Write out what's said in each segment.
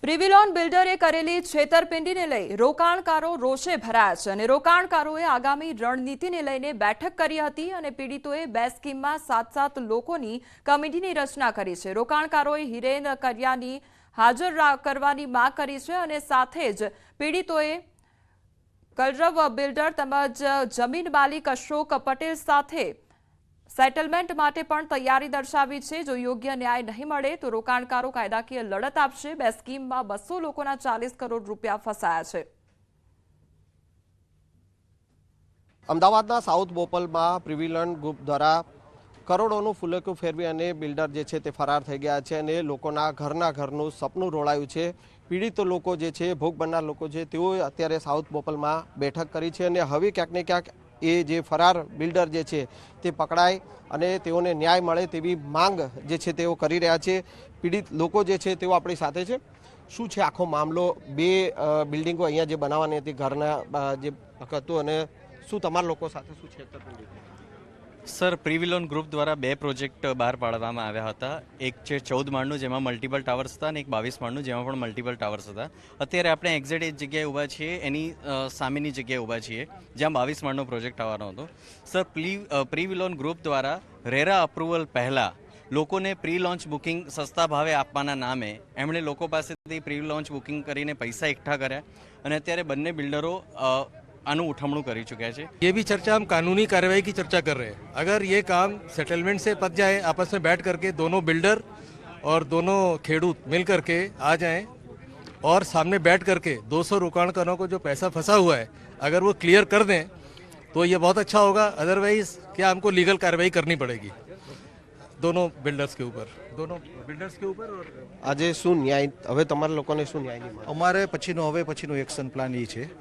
પ્રિવિલોન બિલ્ડરે કરેલી છેતરપિંડીને લઈ રોકાણકારો રોષે ભરાયા છે અને રોકાણકારોએ આગામી રણનીતિને લઈને બેઠક કરી હતી અને પીડિતોએ બે સ્કીમમાં 7 લોકોની કમિટીની રચના કરી છે। રોકાણકારોએ હિરેન કરિયાની હાજર કરવાની માંગ કરી છે અને સાથે જ પીડિતોએ કલરવ બિલ્ડર તેમજ જમીન માલિક અશોક પટેલ સાથે સેટલમેન્ટ માટે પણ તૈયારી દર્શાવી છે। જો યોગ્ય ન્યાય નહીં મળે તો રોકાણકારો કાયદાકીય લડત આપશે। બે સ્કીમમાં 200 લોકોના 40 કરોડ રૂપિયા ફસાયા છે। અમદાવાદના સાઉથ બોપલમાં પ્રિવિલોન ગ્રુપ દ્વારા કરોડોનું ફુલેકું ફેરવી અને બિલ્ડર જે છે તે ફરાર થઈ ગયા છે અને લોકોના ઘરનું સપનું રોળાયું છે। પીડિત લોકો જે છે, ભોગ બનનાર લોકો છે, તેઓએ અત્યારે સાઉથ બોપલમાં બેઠક કરી છે અને હવે ક્યાંક ને ક્યાંક એ જે ફરાર બિલ્ડર જે છે તે પકડાય અને તેઓને ન્યાય મળે તેવી માંગ જે છે તેઓ કરી રહ્યા છે। પીડિત લોકો જે છે તેઓ આપણી સાથે છે। શું છે આખો મામલો? બે બિલ્ડિંગો અહીંયા જે બનાવવાની હતી ઘરના જે હતું અને શું તમારા લોકો સાથે શું છેતરપિંડી? સર, પ્રિવિલોન ગ્રુપ દ્વારા બે પ્રોજેક્ટ બહાર પાડવામાં આવ્યા હતા। એક છે 14 માળનું જેમાં મલ્ટિપલ ટાવર્સ હતા અને એક 22 માળનું જેમાં પણ મલ્ટિપલ ટાવર્સ હતા। અત્યારે આપણે એક્ઝેક્ટ એ જગ્યાએ ઊભા છીએ, એની સામેની જગ્યાએ ઊભા છીએ જ્યાં 22 માળનો પ્રોજેક્ટ આવવાનો હતો। સર, પ્રિવિલોન ગ્રુપ દ્વારા રેરા અપ્રુવલ પહેલાં લોકોને પ્રી લોન્ચ બુકિંગ સસ્તા ભાવે આપવાના નામે એમણે લોકો પાસેથી પ્રી લોન્ચ બુકિંગ કરીને પૈસા એકઠા કર્યા અને અત્યારે બંને બિલ્ડરો આનું ઉઠમણું કરી चुका है। ये भी चर्चा हम कानूनी कार्रवाई की चर्चा कर रहे हैं। अगर ये काम सेटलमेंट से पच जाए, आपस में बैठ करके दोनों बिल्डर और दोनों खेडूत मिल करके आ जाएं और सामने बैठ करके 200 रोकाणकारों को जो पैसा फंसा हुआ है अगर वो क्लियर कर दें तो ये बहुत अच्छा होगा। अदरवाइज क्या हमको लीगल कार्रवाई करनी पड़ेगी दोनों बिल्डर्स के ऊपर। और આજે શું ન્યાય હવે તમારા લોકોને શું ન્યાય નહીં મળે? અમારે પછીનું એક્શન પ્લાન એ છે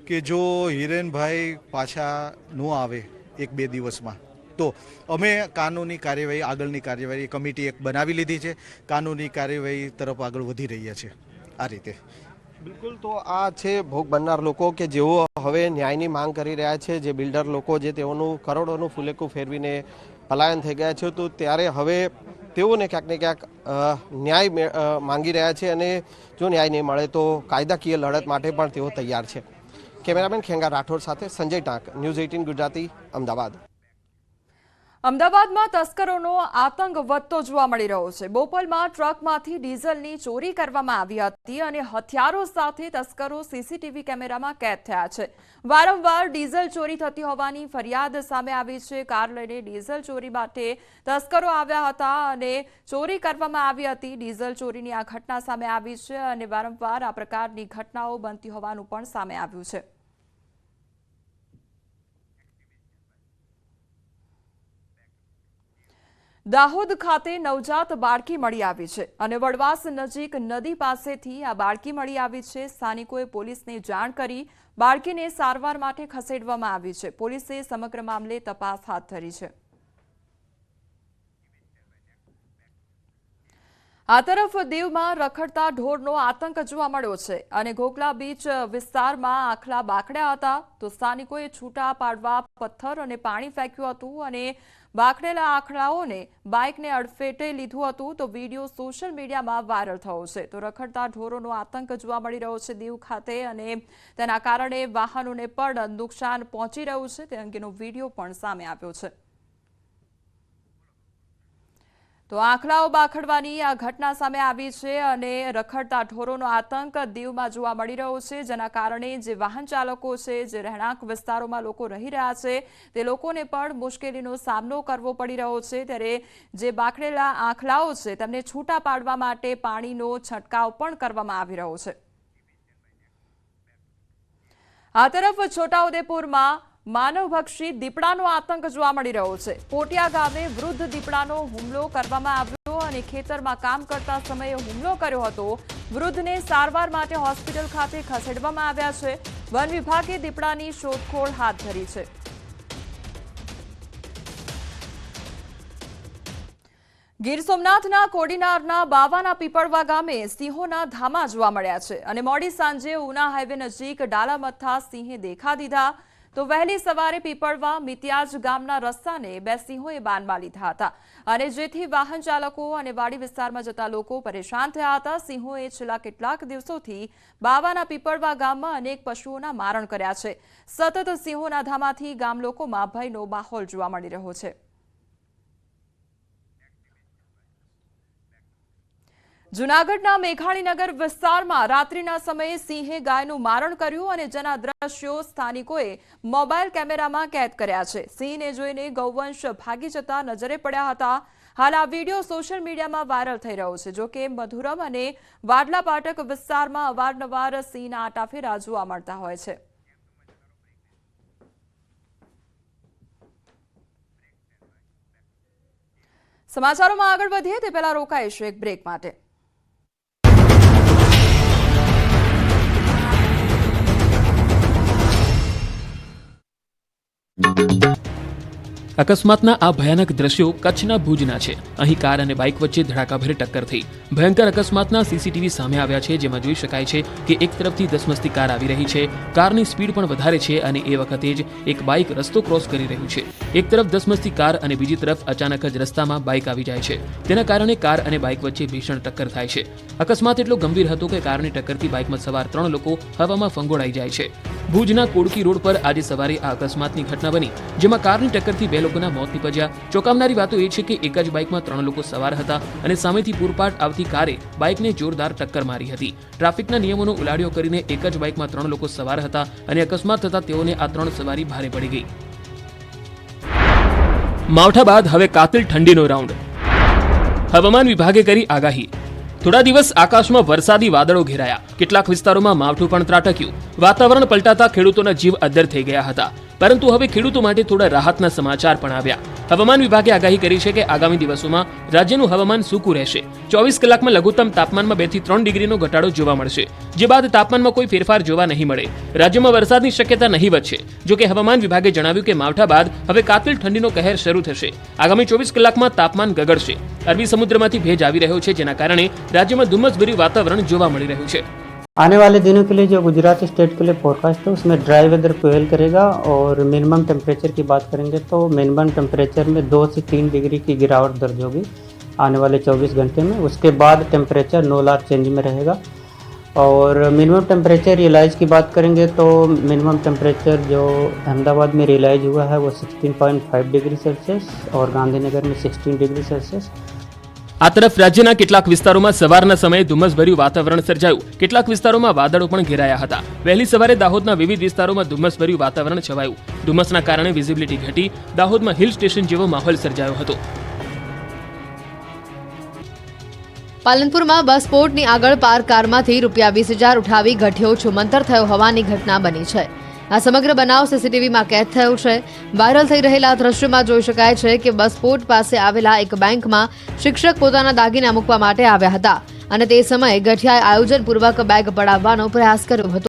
કે જો હિરેનભાઈ પાછા ન આવે 1-2 દિવસમાં તો અમે કાનૂની કાર્યવાહી આગળની કાર્યવાહી કમિટી એક બનાવી લીધી છે। કાનૂની કાર્યવાહી તરફ આગળ વધી રહ્યા છે આ રીતે। બિલકુલ, તો આ છે ભોગ બનનાર લોકો કે જેઓ હવે ન્યાયની માંગ કરી રહ્યા છે। જે બિલ્ડર લોકો જે તેઓનું કરોડોનું ફુલેકું ફેરવીને પલાયન થઈ ગયા છે, તો ત્યારે હવે તેઓને ક્યાંક ને ક્યાંક ન્યાય માંગી રહ્યા છે અને જો ન્યાય નહીં મળે તો કાયદાકીય લડત માટે પણ તેઓ તૈયાર છે। કેમેરામેન ખેંગા રાઠોડ સાથે સંજય ટાંક, ન્યૂઝ 18 ગુજરાતી, અમદાવાદ। અમદાવાદમાં તસ્કરોનો આતંક વધતો જોવા મળી રહ્યો છે। બોપલમાં ટ્રકમાંથી ડીઝલની ચોરી કરવામાં આવી હતી અને હથિયારો સાથે તસ્કરો સીસીટીવી કેમેરામાં કેદ થયા છે। વારંવાર ડીઝલ ચોરી થતી હોવાની ફરિયાદ સામે આવી છે। કાર લઈને ડીઝલ ચોરી માટે તસ્કરો આવ્યા હતા અને ચોરી કરવામાં આવી હતી। ડીઝલ ચોરીની આ ઘટના સામે આવી છે અને વારંવાર આ પ્રકારની ઘટનાઓ બનતી હોવાનું પણ સામે આવ્યું છે। દાહોદ ખાતે નવજાત બાળકી મળી આવી છે અને વડવાસ નજીક નદી પાસેથી આ બાળકી મળી આવી છે। સ્થાનિકોએ પોલીસને જાણ કરી બાળકીને સારવાર માટે ખસેડવામાં આવી છે। પોલીસે સમગ્ર મામલે તપાસ હાથ ધરી છે। આ તરફ દીવમાં રખડતા ઢોરનો આતંક જોવા મળ્યો છે અને ઘોઘલા બીચ વિસ્તારમાં આખલા બાખડ્યા હતા તો સ્થાનિકોએ છૂટા પાડવા પથ્થર અને પાણી ફેંક્યું હતું અને બાખડેલા આખલાઓને બાઇકને અડફેટે લીધું હતું તો વિડીયો સોશિયલ મીડિયામાં વાયરલ થયો છે। તો રખડતા ઢોરોનો આતંક જોવા મળી રહ્યો છે દીવ ખાતે અને તેના કારણે વાહનોને પણ નુકસાન પહોંચી રહ્યું છે તે અંગેનો વિડીયો પણ સામે આવ્યો છે। તો આખલાઓ બાખડવાની આ ઘટના સામે આવી છે અને રખડતા ઢોરોનો આતંક દીવમાં જોવા મળી રહ્યો છે જેના કારણે જે વાહન ચાલકો છે, જે રહેણાંક વિસ્તારોમાં લોકો રહી રહ્યા છે તે લોકોને પણ મુશ્કેલીનો સામનો કરવો પડી રહ્યો છે। ત્યારે જે બાખડેલા આખલાઓ છે તેમને છૂટા પાડવા માટે પાણીનો છંટકાવ પણ કરવામાં આવી રહ્યો છે। આ તરફ છોટાઉદેપુરમાં માનવભક્ષી દીપડાનો આતંક જોવા મળી રહ્યો છે। પોટિયા ગામે વૃદ્ધ દીપડાનો હુમલો કરવામાં આવ્યો અને ખેતરમાં કામ કરતા સમયે હુમલો કર્યો હતો। વૃદ્ધને સારવાર માટે હોસ્પિટલ ખાતે ખસેડવામાં આવ્યા છે। વન વિભાગે દીપડાની શોધખોળ હાથ ધરી છે। ગીર સોમનાથના કોડીનારના બાવાના પીપળવા ગામે સિંહોના ધામા જોવા મળ્યા છે અને મોડી સાંજે ઉના હાઈવે નજીક ડાલામથ્થા સિંહે દેખા દીધા તો વહેલી સવારે પીપળવા મિતિયાજ ગામના રસ્તાને બે સિંહોએ બાનમાં લીધા હતા અને જેથી વાહન ચાલકો અને વાડી વિસ્તારમાં જતા લોકો પરેશાન થયા હતા. સિંહોએ છેલ્લા કેટલાક દિવસોથી બાવાના પીપળવા ગામમાં અનેક પશુઓના મારણ કર્યા છે. સતત સિંહોના ધામાથી ગામ લોકોમાં ભયનો માહોલ જોવા મળી રહ્યો છે. જૂનાગઢના મેઘાણીનગર વિસ્તારમાં રાત્રિના સમયે સિંહે ગાયનું મારણ કર્યું અને જેના દ્રશ્યો સ્થાનિકોએ મોબાઈલ કેમેરામાં કેદ કર્યા છે. સિંહને જોઈને ગૌવંશ ભાગી જતા નજરે પડ્યા હતા. હાલ આ વિડીયો સોશિયલ મીડિયામાં વાયરલ થઈ રહ્યો છે. જો કે મધુરમ અને વાડલા પાટક વિસ્તારમાં અવારનવાર સિંહના આટાફેરા જોવા મળતા હોય છે. સમાચારોમાં આગળ વધીએ તે પહેલા રોકાઈશું એક બ્રેક માટે. અકસ્માતના આ ભયાનક દ્રશ્યો કચ્છના ભુજના છે. અહીં કાર અને બાઇક વચ્ચે ધડાકાભેર ટક્કર થઈ. ભયંકર અકસ્માતના સીસીટીવી સામે આવ્યા છે, જેમાં જોઈ શકાય છે કે એક તરફથી ધસમસતી કાર આવી રહી છે. કારની સ્પીડ પણ વધારે છે અને એ વખતે જ એક બાઇક રસ્તો ક્રોસ કરી રહ્યું છે. એક તરફ ધસમસતી કાર અને બીજી તરફ અચાનક જ રસ્તામાં બાઇક આવી જાય છે. તેના કારણે કાર અને બાઇક વચ્ચે ભીષણ ટક્કર થાય છે. અકસ્માત એટલો ગંભીર હતો કે કારની ટક્કરથી બાઇકમાં સવાર 3 લોકો હવામાં ફંગોળાઈ જાય છે. ભુજના કોડકી રોડ પર આજે સવારે આ અકસ્માતની ઘટના બની, જેમાં કારની ટક્કરથી 2 લોકોના મોત નીપજ્યા. ચોંકાવનારી વાતો એ છે કે એક જ બાઇકમાં 3 લોકો સવાર હતા અને સામેથી પૂરપાટ આવતી કારે બાઇકને જોરદાર ટક્કર મારી હતી. ટ્રાફિકના નિયમોનો ઉલાળ્યો કરીને એક જ બાઇકમાં 3 લોકો સવાર હતા અને અકસ્માત થતા તેઓને આ 3 સવારી ભારે પડી ગઈ. માવઠા બાદ હવે કાતિલ ઠંડીનો રાઉન્ડ. હવામાન વિભાગે કરી આગાહી. થોડા દિવસ આકાશમાં વરસાદી વાદળો ઘેરાયા. કેટલાક વિસ્તારોમાં માવઠું પણ ત્રાટક્યું. વાતાવરણ પલટાતા ખેડૂતોના જીવ અદ્ધર થઈ ગયા હતા. પરંતુ હવે ખેડૂતો માટે થોડા રાહતના સમાચાર પણ આવ્યા. હવામાન વિભાગે આગાહી કરી છે કે આગામી દિવસોમાં રાજ્યનું હવામાન સૂકું રહેશે. 24 કલાકમાં લઘુત્તમ તાપમાનમાં 2 થી 3 ડિગ્રીનો ઘટાડો જોવા મળશે, જે બાદ તાપમાનમાં કોઈ ફેરફાર જોવા નહીં મળે. રાજ્યમાં વરસાદની શક્યતા નહીવત છે. જો કે હવામાન વિભાગે જણાવ્યું કે માવઠા બાદ હવે કાતિલ ઠંડીનો કહેર શરૂ થશે. આગામી 24 કલાકમાં તાપમાન ગગડશે. અરબી સમુદ્રમાંથી ભેજ આવી રહ્યો છે, જેના કારણે રાજ્યમાં ધુમ્મસભર્યું વાતાવરણ જોવા મળી રહ્યું છે. आने वाले दिनों के लिए जो गुजरात स्टेट के लिए फोरकास्ट है उसमें ड्राई वेदर प्रिवेल करेगा और मिनिमम टेम्परेचर की बात करेंगे तो मिनिमम टेम्परेचर में 2 से 3 डिग्री की गिरावट दर्ज होगी आने वाले 24 घंटे में. उसके बाद टेम्परेचर नो लार्ज चेंज में रहेगा और मिनिमम टेम्परेचर रियलाइज की बात करेंगे तो मिनिमम टेम्परेचर जो अहमदाबाद में रियलाइज हुआ है वो 16.5 डिग्री सेल्सियस और गांधीनगर में 16 डिग्री सेल्सियस. આ તરફ રાજ્યના કેટલાક વિસ્તારોમાં સવારના સમયે ધુમ્મસભર્યું વાતાવરણ સર્જાયું. કેટલાક વિસ્તારોમાં વાદળો પણ ઘેરાયા હતા. વહેલી સવારે દાહોદના વિવિધ વિસ્તારોમાં ધુમ્મસભર્યું વાતાવરણ છવાયું. ધુમ્મસના કારણે વિઝિબિલિટી ઘટી. દાહોદમાં હિલ સ્ટેશન જેવો માહોલ સર્જાયો હતો. પાલનપુરમાં બસ પોર્ટની આગળ પાર્ક કારમાંથી ₹20,000 ઉઠાવી ગઠિયો છુમંતર થયો હોવાની ઘટના બની છે. આ સમગ્ર બનાવ સીસીટીવીમાં કેદ થયો છે. વાયરલ થઈ રહેલા દ્રશ્યોમાં જોઈ શકાય છે કે બસ પોર્ટ પાસે આવેલા એક બેંકમાં શિક્ષક પોતાના દાગીના મૂકવા માટે આવ્યા હતા અને તે સમયે ગઠિયાએ આયોજનપૂર્વક બેગ પડાવવાનો પ્રયાસ કર્યો હતો.